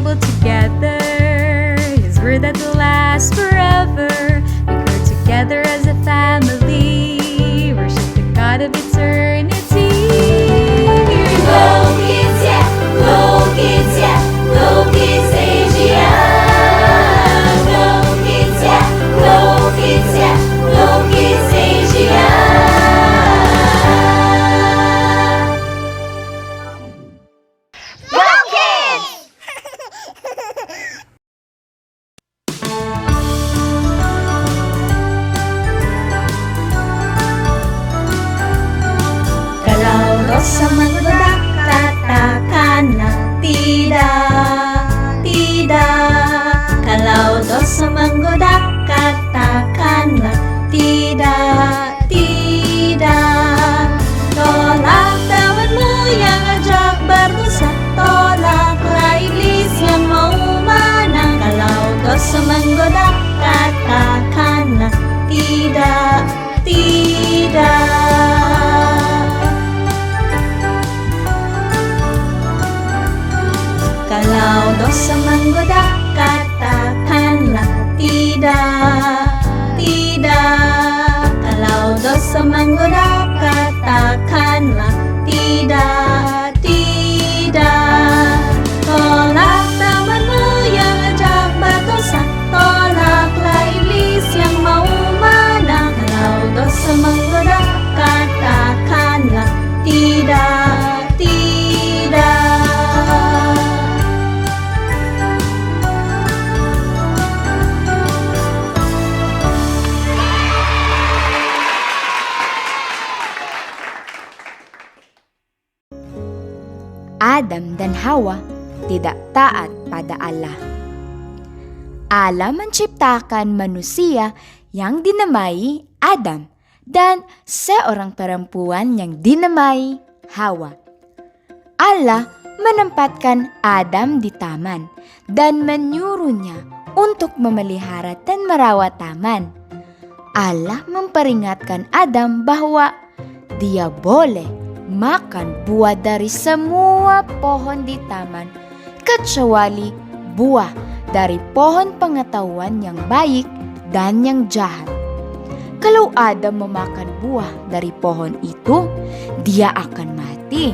faithful together. His word that will last forever. We grow together as a family. Worship the God of eternity. Go Kids, yeah! Go Kids, yeah! Go Kids Asia! Go Kids, yeah! Go Kids, yeah! Go Kids Asia! Go Kids! Kalau Rosa menggoda, katakanlah tidak, tidak. Kalau dosa menggoda, katakanlah tidak, tidak. Tolak temanmu yang ajak berdosa, tolaklah iblis yang mau menang. Kalau dosa menggoda, katakanlah tidak, tidak. Kalau dosa menggoda, katakanlah tidak, tidak. Kalau dosa menggoda, katakanlah tidak, tidak. Tolak temanmu yang ajak berdosa, tolaklah iblis yang mau menang. Kalau dosa menggoda, katakanlah tidak, tidak. Adam dan Hawa tidak taat pada Allah. Allah menciptakan manusia yang dinamai Adam dan seorang perempuan yang dinamai Hawa. Allah menempatkan Adam di taman dan menyuruhnya untuk memelihara dan merawat taman. Allah memperingatkan Adam bahwa dia boleh makan buah dari semua pohon di taman kecuali buah dari pohon pengetahuan yang baik dan yang jahat. Kalau Adam memakan buah dari pohon itu, dia akan mati.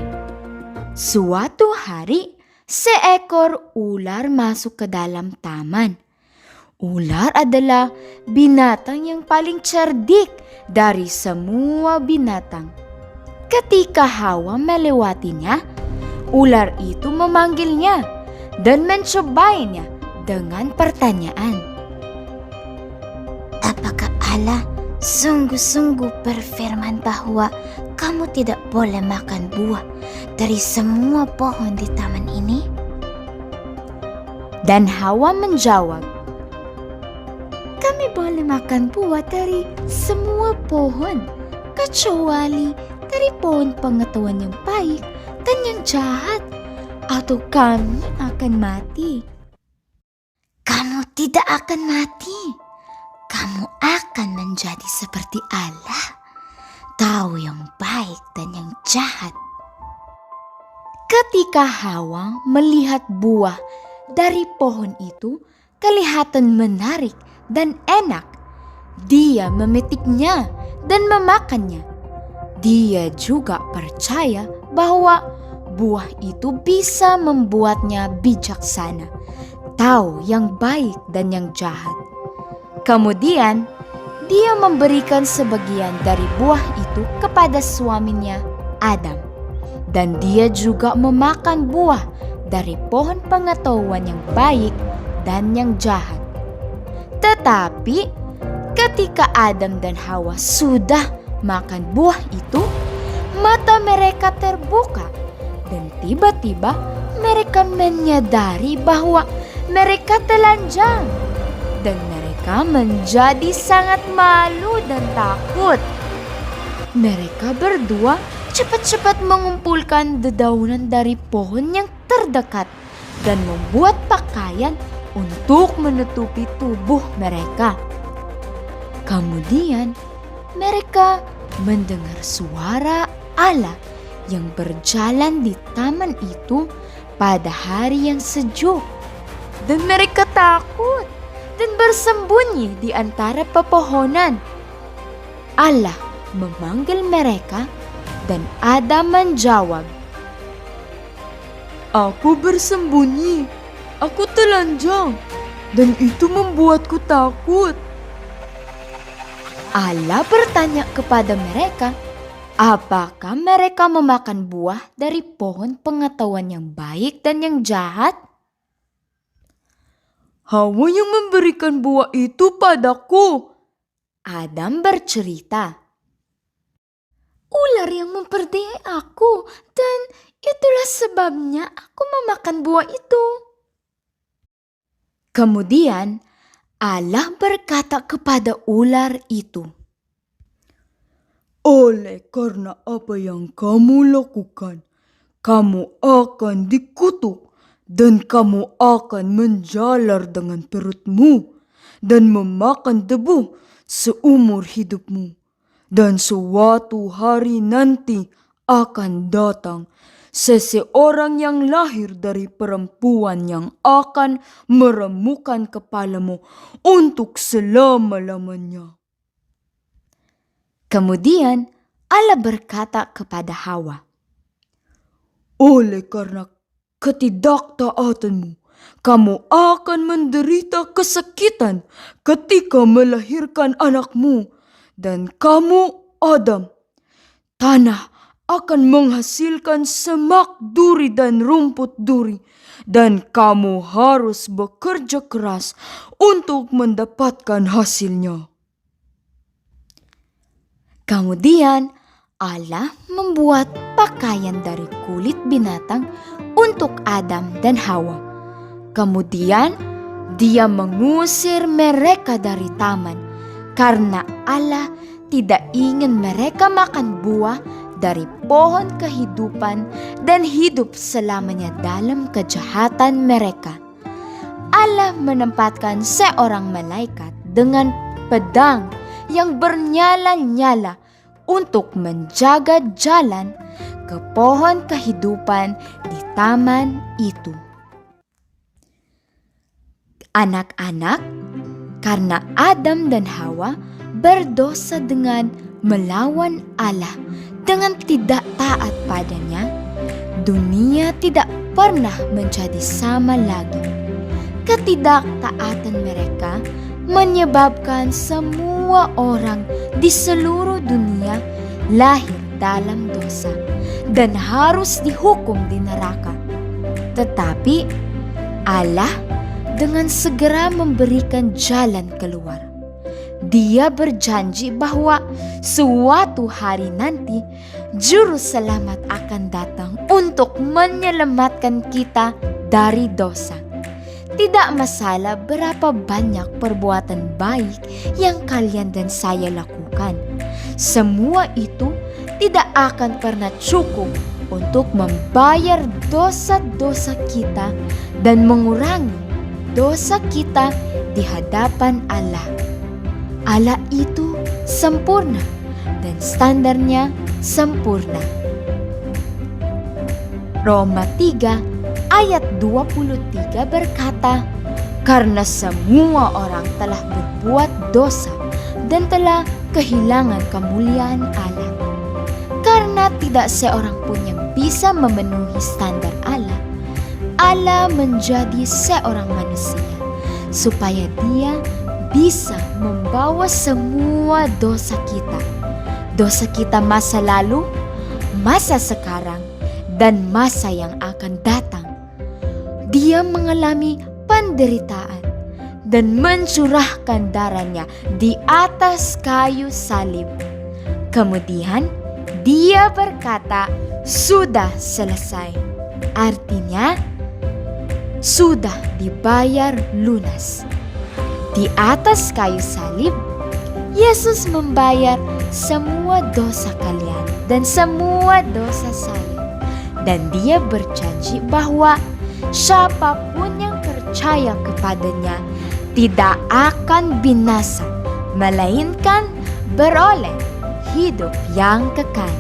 Suatu hari, seekor ular masuk ke dalam taman. Ular adalah binatang yang paling cerdik dari semua binatang. Ketika Hawa melewatinya, ular itu memanggilnya dan mencobainya dengan pertanyaan. Apakah Allah sungguh-sungguh berfirman bahwa kamu tidak boleh makan buah dari semua pohon di taman ini? Dan Hawa menjawab, kami boleh makan buah dari semua pohon kecuali dari pohon pengetahuan yang baik dan yang jahat, atau kami akan mati. Kamu tidak akan mati. Kamu akan menjadi seperti Allah, tahu yang baik dan yang jahat. Ketika Hawa melihat buah dari pohon itu kelihatan menarik dan enak, dia memetiknya dan memakannya. Dia juga percaya bahwa buah itu bisa membuatnya bijaksana, tahu yang baik dan yang jahat. Kemudian, dia memberikan sebagian dari buah itu kepada suaminya, Adam. Dan dia juga memakan buah dari pohon pengetahuan yang baik dan yang jahat. Tetapi, ketika Adam dan Hawa sudah makan buah itu, mata mereka terbuka dan tiba-tiba mereka menyadari bahwa mereka telanjang dan mereka menjadi sangat malu dan takut. Mereka berdua cepat-cepat mengumpulkan dedaunan dari pohon yang terdekat dan membuat pakaian untuk menutupi tubuh mereka. Kemudian mereka mendengar suara Allah yang berjalan di taman itu pada hari yang sejuk. dan mereka takut dan bersembunyi di antara pepohonan. Allah memanggil mereka dan Adam menjawab, "Aku bersembunyi, aku telanjang, dan itu membuatku takut." Allah bertanya kepada mereka, apakah mereka memakan buah dari pohon pengetahuan yang baik dan yang jahat? "Hawa yang memberikan buah itu padaku," Adam bercerita. "Ular yang memperdaya aku, dan itulah sebabnya aku memakan buah itu." Kemudian Allah berkata kepada ular itu, "Oleh karena apa yang kamu lakukan, kamu akan dikutuk dan kamu akan menjalar dengan perutmu dan memakan debu seumur hidupmu. Dan suatu hari nanti akan datang seseorang yang lahir dari perempuan yang akan meremukkan kepalamu untuk selama-lamanya." Kemudian Allah berkata kepada Hawa, "Oleh karena ketidaktaatanmu, kamu akan menderita kesakitan ketika melahirkan anakmu, dan kamu, Adam, tanah akan menghasilkan semak duri dan rumput duri, dan kamu harus bekerja keras untuk mendapatkan hasilnya." Kemudian Allah membuat pakaian dari kulit binatang untuk Adam dan Hawa. Kemudian Dia mengusir mereka dari taman karena Allah tidak ingin mereka makan buah dari pohon kehidupan dan hidup selamanya dalam kejahatan mereka. Allah menempatkan seorang malaikat dengan pedang yang bernyala-nyala untuk menjaga jalan ke pohon kehidupan di taman itu. Anak-anak, karena Adam dan Hawa berdosa dengan melawan Allah dengan tidak taat padanya, dunia tidak pernah menjadi sama lagi. Ketidaktaatan mereka menyebabkan semua orang di seluruh dunia lahir dalam dosa dan harus dihukum di neraka. Tetapi Allah dengan segera memberikan jalan keluar. Dia berjanji bahwa suatu hari nanti Juru Selamat akan datang untuk menyelamatkan kita dari dosa. Tidak masalah berapa banyak perbuatan baik yang kalian dan saya lakukan. Semua itu tidak akan pernah cukup untuk membayar dosa-dosa kita dan mengurangi dosa kita di hadapan Allah. Allah itu sempurna dan standarnya sempurna. Roma 3 ayat 23 berkata, "Karena semua orang telah berbuat dosa dan telah kehilangan kemuliaan Allah." Karena tidak seorang pun yang bisa memenuhi standar Allah, Allah menjadi seorang manusia supaya Dia bisa membawa semua dosa kita masa lalu, masa sekarang, dan masa yang akan datang. Dia mengalami penderitaan dan mencurahkan darahnya di atas kayu salib. Kemudian Dia berkata, "Sudah selesai." Artinya, sudah dibayar lunas. Di atas kayu salib, Yesus membayar semua dosa kalian dan semua dosa saya. Dan Dia berjanji bahwa siapapun yang percaya kepadanya tidak akan binasa, melainkan beroleh hidup yang kekal.